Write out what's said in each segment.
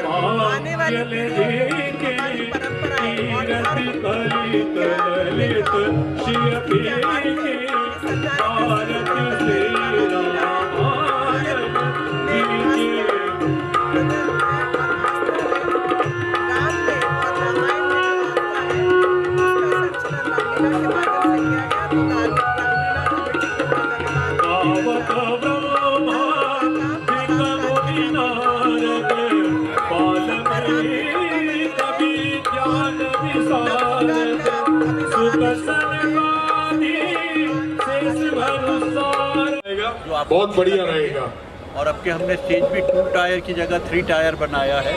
आने वाली हमारी बहुत बढ़िया रहेगा। और अब के हमने स्टेज भी 2 टायर की जगह 3 टायर बनाया है।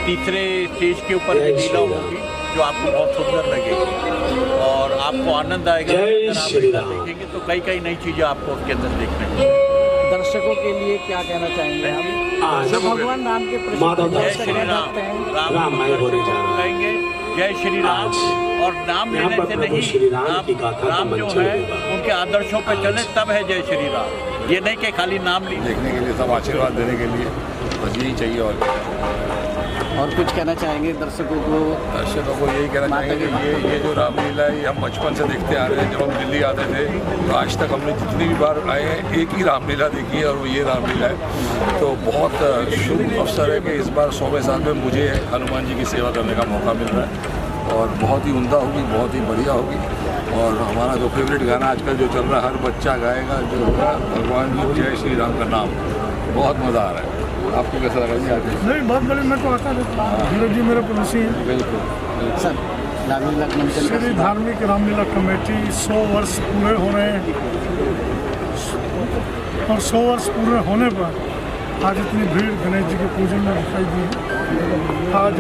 तीसरे स्टेज के ऊपर लीला होगी जो आपको बहुत सुंदर लगेगी और आपको आनंद आएगा। देखेंगे तो कई नई चीजें आपको उसके अंदर देखने को। दर्शकों के लिए क्या कहना चाहेंगे हम? जब भगवान राम के जय श्री राम, राम कहेंगे जय श्री राम। और नाम लेने से नहीं, राम जो है उनके आदर्शों पर चले तब है जय श्री राम। ये नहीं कि खाली नाम ली। देखने के लिए, सब आशीर्वाद देने के लिए बस यही चाहिए। और कुछ कहना चाहेंगे दर्शकों को? दर्शकों को यही कहना चाहेंगे कि ये जो रामलीला है ये हम बचपन से देखते आ रहे हैं। जब हम दिल्ली आते थे तो आज तक हमने जितनी भी बार आए हैं एक ही रामलीला देखी है और वो ये रामलीला है। तो बहुत शुभ अवसर है कि इस बार 100वें साल में मुझे हनुमान जी की सेवा करने का मौका मिल रहा है और बहुत ही उम्दा होगी, बहुत ही बढ़िया होगी। और हमारा जो फेवरेट गाना आजकल जो चल रहा है, हर बच्चा गाएगा, जो होगा भगवान जी जय श्री राम का नाम, बहुत मज़ा आ रहा है। आपको कैसा लगा जी? आज नहीं, बहुत बड़े, मैं तो आता रहता हूँ। हीरो जी मेरे पड़ोसी हैं। बिल्कुल सर, रामलीला श्री धार्मिक रामलीला कमेटी 100 वर्ष पूरे हो रहे हैं और 100 वर्ष पूरे होने पर आज इतनी भीड़ गणेश जी के पूजन में दिखाई दी है। आज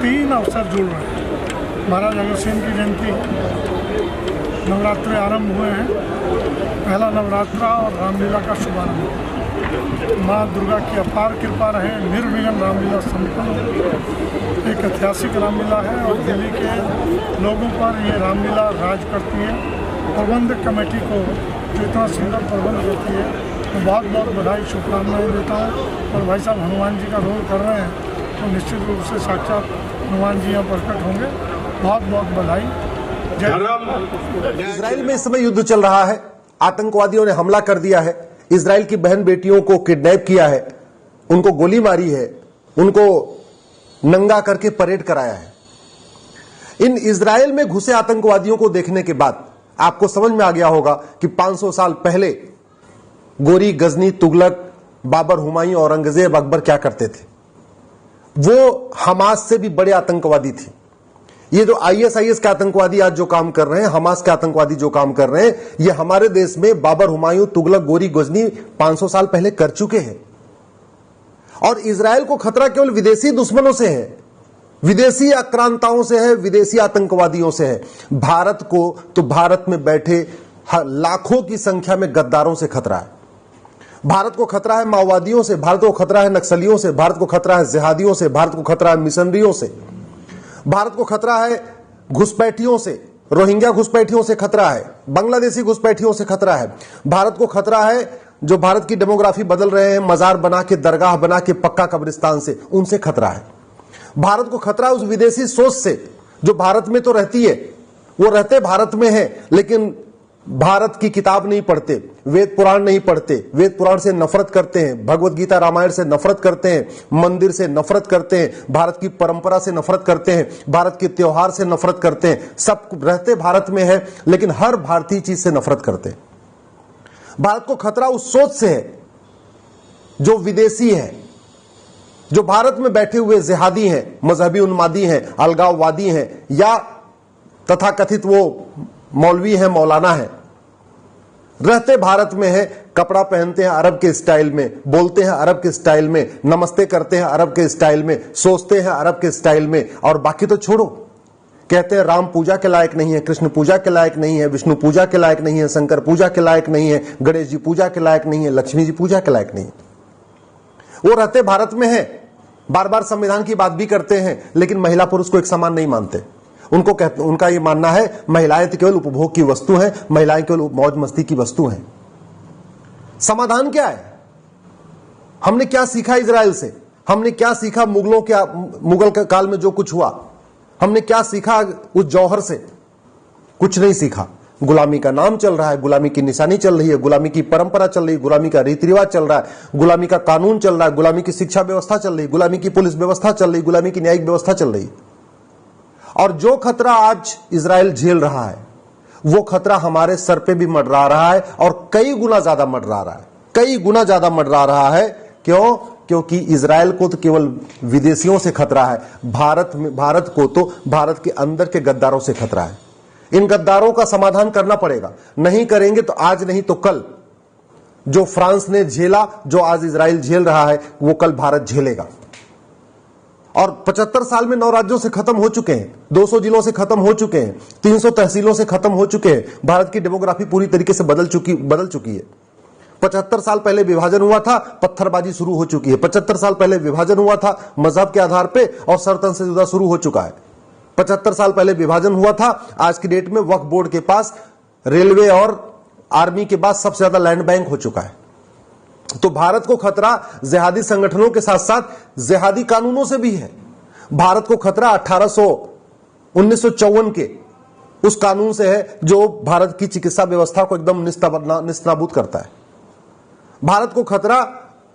3 अवसर जुड़ रहे हैं। महाराज अग्रसेन की जयंती, नवरात्रे आरंभ हुए हैं। पहला नवरात्रा और रामलीला का शुभारंभ। माँ दुर्गा की अपार कृपा रहे, निर्विघ्न रामलीला संपन्न। एक ऐतिहासिक रामलीला है और दिल्ली के लोगों पर ये रामलीला राज करती है। प्रबंधक कमेटी को जो इतना सुंदर प्रबंध देती है, मैं बहुत बहुत बधाई, शुभकामनाएं देता हूँ। और भाई साहब हनुमान जी का रोल कर रहे हैं तो निश्चित रूप से साक्षात हनुमान जी यहाँ प्रकट होंगे। बहुत बहुत बधाई। इजराइल में इस समय युद्ध चल रहा है। आतंकवादियों ने हमला कर दिया है, इजराइल की बहन बेटियों को किडनैप किया है, उनको गोली मारी है, उनको नंगा करके परेड कराया है। इन इजराइल में घुसे आतंकवादियों को देखने के बाद आपको समझ में आ गया होगा कि 500 साल पहले गोरी, गजनी, तुगलक, बाबर, हुमायूं, औरंगजेब, अकबर क्या करते थे। वो हमास से भी बड़े आतंकवादी थे। ये जो आईएसआईएस के आतंकवादी आज जो काम कर रहे हैं, हमास के आतंकवादी जो काम कर रहे हैं, ये हमारे देश में बाबर, हुमायूं, तुगलक, गोरी, गजनी 500 साल पहले कर चुके हैं। और इजराइल को खतरा केवल विदेशी दुश्मनों से है, विदेशी आक्रांताओं से है, विदेशी आतंकवादियों से है। भारत को तो भारत में बैठे लाखों की संख्या में गद्दारों से खतरा है। भारत को खतरा है माओवादियों से, भारत को खतरा है नक्सलियों से, भारत को खतरा है जिहादियों से, भारत को खतरा है मिशनरियों से, भारत को खतरा है घुसपैठियों से, रोहिंग्या घुसपैठियों से खतरा है, बांग्लादेशी घुसपैठियों से खतरा है। भारत को खतरा है जो भारत की डेमोग्राफी बदल रहे हैं, मजार बना के, दरगाह बना के, पक्का कब्रिस्तान से, उनसे खतरा है। भारत को खतरा है उस विदेशी सोच से जो भारत में तो रहती है, वो रहते भारत में है लेकिन भारत की किताब नहीं पढ़ते, वेद पुराण नहीं पढ़ते, वेद पुराण से नफरत करते हैं, भगवत गीता रामायण से नफरत करते हैं, मंदिर से नफरत करते हैं, भारत की परंपरा से नफरत करते हैं, भारत के त्योहार से नफरत करते हैं। सब रहते भारत में है लेकिन हर भारतीय चीज से नफरत करते हैं। भारत को खतरा उस सोच से है जो विदेशी है, जो भारत में बैठे हुए जिहादी हैं, मजहबी उन्मादी हैं, अलगाववादी हैं, या तथाकथित वो मौलवी हैं, मौलाना हैं, रहते भारत में है, कपड़ा पहनते हैं अरब के स्टाइल में, बोलते हैं अरब के स्टाइल में, नमस्ते करते हैं अरब के स्टाइल में, सोचते हैं अरब के स्टाइल में, और बाकी तो छोड़ो। कहते हैं राम पूजा के लायक नहीं है, कृष्ण पूजा के लायक नहीं है, विष्णु पूजा के लायक नहीं है, शंकर पूजा के लायक नहीं है, गणेश जी पूजा के लायक नहीं है, लक्ष्मी जी पूजा के लायक नहीं है। वो रहते भारत में है, बार बार संविधान की बात भी करते हैं लेकिन महिला पुरुष को एक समान नहीं मानते। उनका ये मानना है महिलाएं तो केवल उपभोग की वस्तु हैं, महिलाएं केवल मौज मस्ती की वस्तु हैं। समाधान क्या है? हमने क्या सीखा इजराइल से? हमने क्या सीखा मुगल के काल में जो कुछ हुआ? हमने क्या सीखा उस जौहर से? कुछ नहीं सीखा। गुलामी का नाम चल रहा है, गुलामी की निशानी चल रही है, गुलामी की परंपरा चल रही है, गुलामी का रीति रिवाज चल रहा है, गुलामी का कानून चल रहा है, गुलामी की शिक्षा व्यवस्था चल रही है, गुलामी की पुलिस व्यवस्था चल रही है, गुलामी की न्यायिक व्यवस्था चल रही है। और जो खतरा आज इजराइल झेल रहा है वो खतरा हमारे सर पे भी मंडरा रहा है और कई गुना ज्यादा मंडरा रहा है, कई गुना ज्यादा मंडरा रहा है। क्यों? क्योंकि इजराइल को तो केवल विदेशियों से खतरा है, भारत को तो भारत के अंदर के गद्दारों से खतरा है। इन गद्दारों का समाधान करना पड़ेगा। नहीं करेंगे तो आज नहीं तो कल जो फ्रांस ने झेला, जो आज इजराइल झेल रहा है, वो कल भारत झेलेगा। और 75 साल में 9 राज्यों से खत्म हो चुके हैं, 200 जिलों से खत्म हो चुके हैं, 300 तहसीलों से खत्म हो चुके हैं। भारत की डेमोग्राफी पूरी तरीके से बदल चुकी है। 75 साल पहले विभाजन हुआ था, पत्थरबाजी शुरू हो चुकी है। 75 साल पहले विभाजन हुआ था मजहब के आधार पे और सरतन से जुदा शुरू हो चुका है। 75 साल पहले विभाजन हुआ था, आज की डेट में वक्फ बोर्ड के पास रेलवे और आर्मी के बाद सबसे ज्यादा लैंड बैंक हो चुका है। तो भारत को खतरा जिहादी संगठनों के साथ साथ जिहादी कानूनों से भी है। भारत को खतरा 1954 के उस कानून से है जो भारत की चिकित्सा व्यवस्था को एकदम निस्ताबूद करता है। भारत को खतरा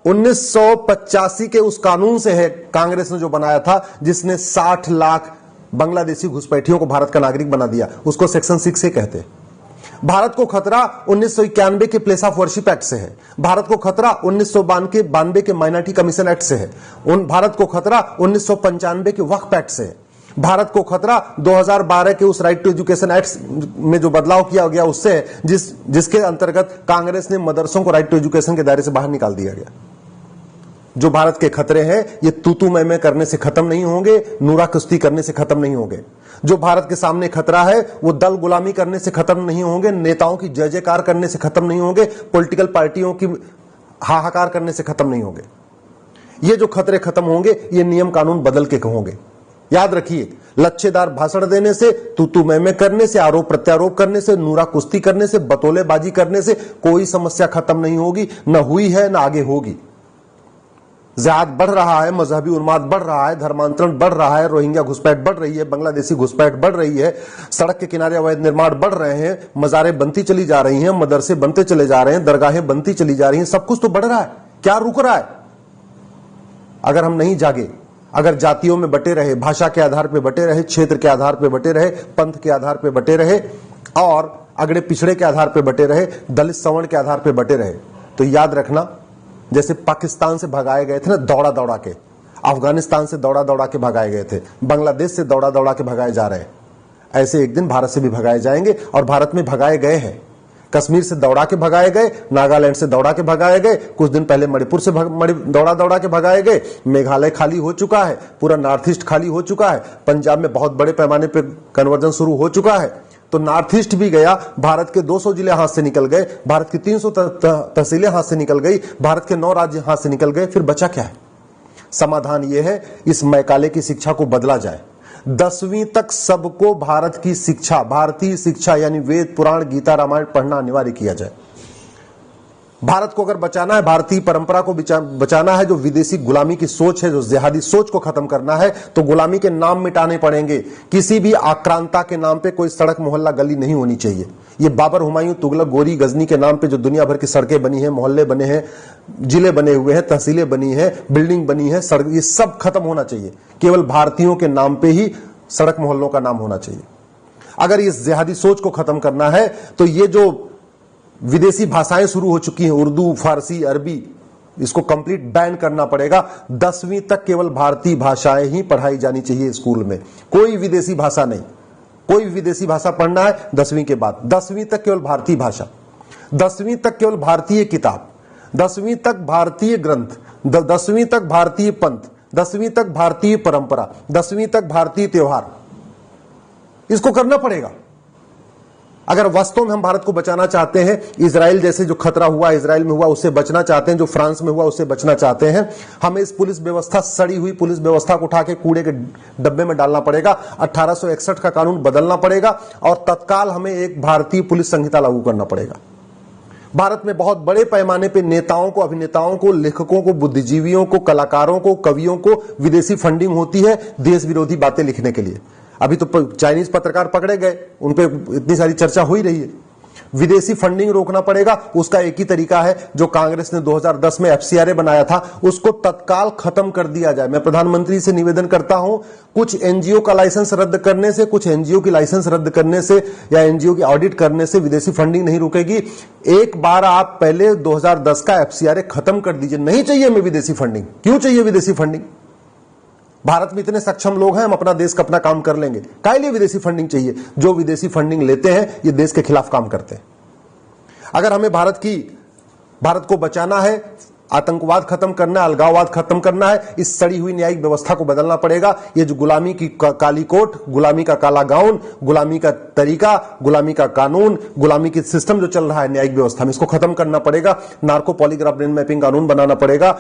1985 के उस कानून से है, कांग्रेस ने जो बनाया था, जिसने 60 लाख बांग्लादेशी घुसपैठियों को भारत का नागरिक बना दिया, उसको सेक्शन 6 से कहते हैं। भारत को खतरा 1991 के प्लेस ऑफ वर्शिप एक्ट से है। भारत को खतरा 1992 के माइनॉरिटी कमीशन एक्ट से है। भारत को खतरा 1995 के वक्फ एक्ट से है। भारत को खतरा 2012 के उस राइट टू एजुकेशन एक्ट में जो बदलाव किया गया उससे है, जिसके अंतर्गत कांग्रेस ने मदरसों को राइट टू एजुकेशन के दायरे से बाहर निकाल दिया गया। जो भारत के खतरे हैं ये तू मैं करने से खत्म नहीं होंगे, नूरा कुश्ती करने से खत्म नहीं होंगे। जो भारत के सामने खतरा है वो दल गुलामी करने से खत्म नहीं होंगे, नेताओं की जय जयकार करने से खत्म नहीं होंगे, पॉलिटिकल पार्टियों की हाहाकार करने से खत्म नहीं होंगे। ये जो खतरे खत्म होंगे ये नियम कानून बदल के होंगे। याद रखिए, लच्छेदार भाषण देने से, तू मैं करने से, आरोप प्रत्यारोप करने से, नूरा कुश्ती करने से, बतौलेबाजी करने से कोई समस्या खत्म नहीं होगी, न हुई है न आगे होगी। जिहाद बढ़ रहा है, मजहबी उन्माद बढ़ रहा है, धर्मांतरण बढ़ रहा है, रोहिंग्या घुसपैठ बढ़ रही है, बांग्लादेशी घुसपैठ बढ़ रही है, सड़क के किनारे अवैध निर्माण बढ़ रहे हैं, मजारें बनती चली जा रही हैं, मदरसे बनते चले जा रहे हैं, दरगाहें बनती चली जा रही हैं, सब कुछ तो बढ़ रहा है। क्या रुक रहा है? अगर हम नहीं जागे, अगर जातियों में बटे रहे, भाषा के आधार पर बटे रहे, क्षेत्र के आधार पर बटे रहे, पंथ के आधार पर बटे रहे और अगड़े पिछड़े के आधार पर बटे रहे, दलित सवर्ण के आधार पर बटे रहे, तो याद रखना, जैसे पाकिस्तान से भगाए गए थे ना दौड़ा दौड़ा के, अफगानिस्तान से दौड़ा दौड़ा के भगाए गए थे, बांग्लादेश से दौड़ा दौड़ा के भगाए जा रहे हैं, ऐसे एक दिन भारत से भी भगाए जाएंगे। और भारत में भगाए गए हैं। कश्मीर से दौड़ा के भगाए गए, नागालैंड से दौड़ा के भगाए गए, कुछ दिन पहले मणिपुर से दौड़ा दौड़ा के भगाए गए, मेघालय खाली हो चुका है, पूरा नॉर्थ ईस्ट खाली हो चुका है, पंजाब में बहुत बड़े पैमाने पर कन्वर्जन शुरू हो चुका है, तो नॉर्थ ईस्ट भी गया, भारत के 200 जिले हाथ से निकल गए, भारत की 300 तहसीलें हाथ से निकल गई, भारत के 9 राज्य हाथ से निकल गए। फिर बचा क्या है? समाधान यह है, इस मैकाले की शिक्षा को बदला जाए। 10वीं तक सबको भारत की शिक्षा, भारतीय शिक्षा यानी वेद पुराण गीता रामायण पढ़ना अनिवार्य किया जाए। भारत को अगर बचाना है, भारतीय परंपरा को बचाना है, जो विदेशी गुलामी की सोच है, जो जिहादी सोच को खत्म करना है, तो गुलामी के नाम मिटाने पड़ेंगे। किसी भी आक्रांता के नाम पे कोई सड़क मोहल्ला गली नहीं होनी चाहिए। ये बाबर, हुमायूं, तुगलक, गोरी, गजनी के नाम पे जो दुनिया भर की सड़कें बनी हैं, मोहल्ले बने हैं, जिले बने हुए हैं, तहसीलें बनी हैं, बिल्डिंग बनी है, सड़क, ये सब खत्म होना चाहिए। केवल भारतीयों के नाम पे ही सड़क मोहल्लों का नाम होना चाहिए। अगर इस जिहादी सोच को खत्म करना है तो ये जो विदेशी भाषाएं शुरू हो चुकी हैं, उर्दू, फारसी, अरबी, इसको कंप्लीट बैन करना पड़ेगा। 10वीं तक केवल भारतीय भाषाएं ही पढ़ाई जानी चाहिए स्कूल में, कोई विदेशी भाषा नहीं। कोई विदेशी भाषा पढ़ना है 10वीं के बाद, 10वीं तक केवल भारतीय भाषा, 10वीं तक केवल भारतीय किताब, 10वीं तक भारतीय ग्रंथ, 10वीं तक भारतीय पंथ, 10वीं तक भारतीय परंपरा, 10वीं तक भारतीय त्योहार। इसको करना पड़ेगा अगर वास्तव में हम भारत को बचाना चाहते हैं। इजराइल जैसे जो खतरा हुआ, इजराइल में हुआ, उससे बचना चाहते हैं, जो फ्रांस में हुआ उससे बचना चाहते हैं। हमें इस पुलिस व्यवस्था, सड़ी हुई पुलिस व्यवस्था को उठा के कूड़े के डब्बे में डालना पड़ेगा। 1861 का कानून बदलना पड़ेगा और तत्काल हमें एक भारतीय पुलिस संहिता लागू करना पड़ेगा। भारत में बहुत बड़े पैमाने पे नेताओं को, अभिनेताओं को, लेखकों को, बुद्धिजीवियों को, कलाकारों को, कवियों को विदेशी फंडिंग होती है देश विरोधी बातें लिखने के लिए। अभी तो चाइनीज पत्रकार पकड़े गए, उन पे इतनी सारी चर्चा हो ही रही है। विदेशी फंडिंग रोकना पड़ेगा। उसका एक ही तरीका है, जो कांग्रेस ने 2010 में एफसीआरए बनाया था, उसको तत्काल खत्म कर दिया जाए। मैं प्रधानमंत्री से निवेदन करता हूं, कुछ एनजीओ का लाइसेंस रद्द करने से, कुछ एनजीओ की लाइसेंस रद्द करने से या एनजीओ की ऑडिट करने से विदेशी फंडिंग नहीं रुकेगी। एक बार आप पहले 2010 का एफसीआरए खत्म कर दीजिए। नहीं चाहिए हमें विदेशी फंडिंग। क्यों चाहिए विदेशी फंडिंग? भारत में इतने सक्षम लोग हैं, हम अपना देश का अपना काम कर लेंगे। काहे लिए विदेशी फंडिंग चाहिए? जो विदेशी फंडिंग लेते हैं ये देश के खिलाफ काम करते हैं। अगर हमें भारत को बचाना है, आतंकवाद खत्म करना है, अलगाववाद खत्म करना है, इस सड़ी हुई न्यायिक व्यवस्था को बदलना पड़ेगा। ये जो गुलामी की काली कोट, गुलामी का काला गाउन, गुलामी का तरीका, गुलामी का कानून, गुलामी की सिस्टम जो चल रहा है न्यायिक व्यवस्था में, इसको खत्म करना पड़ेगा। नार्को पॉलीग्राफ ब्रेन मैपिंग कानून बनाना पड़ेगा,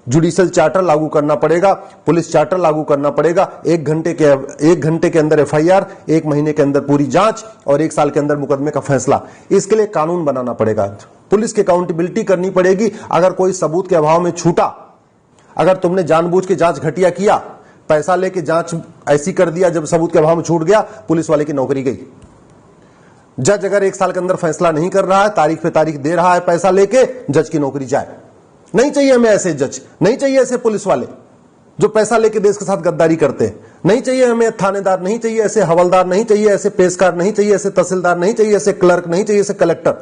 जुडिशियल चार्टर लागू करना पड़ेगा, पुलिस चार्टर लागू करना पड़ेगा। 1 घंटे के अंदर एफआईआर, 1 महीने के अंदर पूरी जांच और 1 साल के अंदर मुकदमे का फैसला। इसके लिए कानून बनाना पड़ेगा। पुलिस की अकाउंटेबिलिटी करनी पड़ेगी। अगर कोई सबूत के अभाव में छूटा, अगर तुमने जानबूझ के जांच घटिया किया, पैसा लेके जांच ऐसी कर दिया, जब सबूत के अभाव में छूट गया, पुलिस वाले की नौकरी गई। जज अगर 1 साल के अंदर फैसला नहीं कर रहा है, तारीख पे तारीख दे रहा है पैसा लेके, जज की नौकरी जाए। नहीं चाहिए हमें ऐसे जज, नहीं चाहिए ऐसे पुलिस वाले जो पैसा लेके देश के साथ गद्दारी करते हैं। नहीं चाहिए हमें थानेदार, नहीं चाहिए ऐसे हवलदार, नहीं चाहिए ऐसे पेशकार, नहीं चाहिए ऐसे तहसीलदार, नहीं चाहिए ऐसे क्लर्क, नहीं चाहिए ऐसे कलेक्टर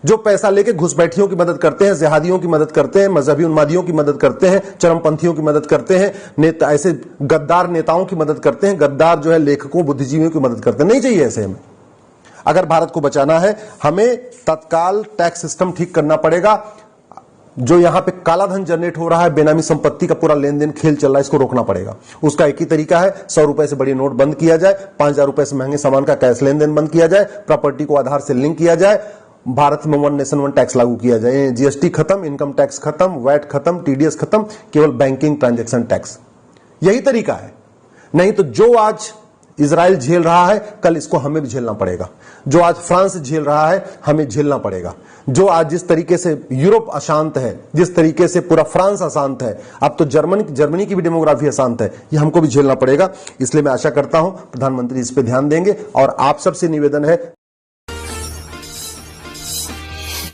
जो पैसा लेके घुसपैठियों की मदद करते हैं, जिहादियों की मदद करते हैं, मजहबी उन्मादियों की मदद करते हैं, चरमपंथियों की मदद करते हैं, ऐसे गद्दार नेताओं की मदद करते हैं, गद्दार जो है लेखकों, बुद्धिजीवियों की मदद करते हैं। नहीं चाहिए ऐसे हमें। अगर भारत को बचाना है, हमें तत्काल टैक्स सिस्टम ठीक करना पड़ेगा। जो यहां पे काला धन जनरेट हो रहा है, बेनामी संपत्ति का पूरा लेन देन खेल चल रहा है, इसको रोकना पड़ेगा। उसका एक ही तरीका है, 100 रुपए से बड़ी नोट बंद किया जाए, 5000 रुपए से महंगे सामान का कैश लेन देन बंद किया जाए, प्रॉपर्टी को आधार से लिंक किया जाए, भारत में 1 नेशन 1 टैक्स लागू किया जाए, जीएसटी खत्म, इनकम टैक्स खत्म, वैट खत्म, टीडीएस खत्म, केवल बैंकिंग ट्रांजैक्शन टैक्स। यही तरीका है। नहीं तो जो आज इजराइल झेल रहा है, कल इसको हमें भी झेलना पड़ेगा। जो आज फ्रांस झेल रहा है, हमें झेलना पड़ेगा। जो आज जिस तरीके से यूरोप अशांत है, जिस तरीके से पूरा फ्रांस अशांत है, अब तो जर्मनी की भी डेमोग्राफी अशांत है, ये हमको भी झेलना पड़ेगा। इसलिए मैं आशा करता हूं प्रधानमंत्री इस पे ध्यान देंगे। और आप सबसे निवेदन है,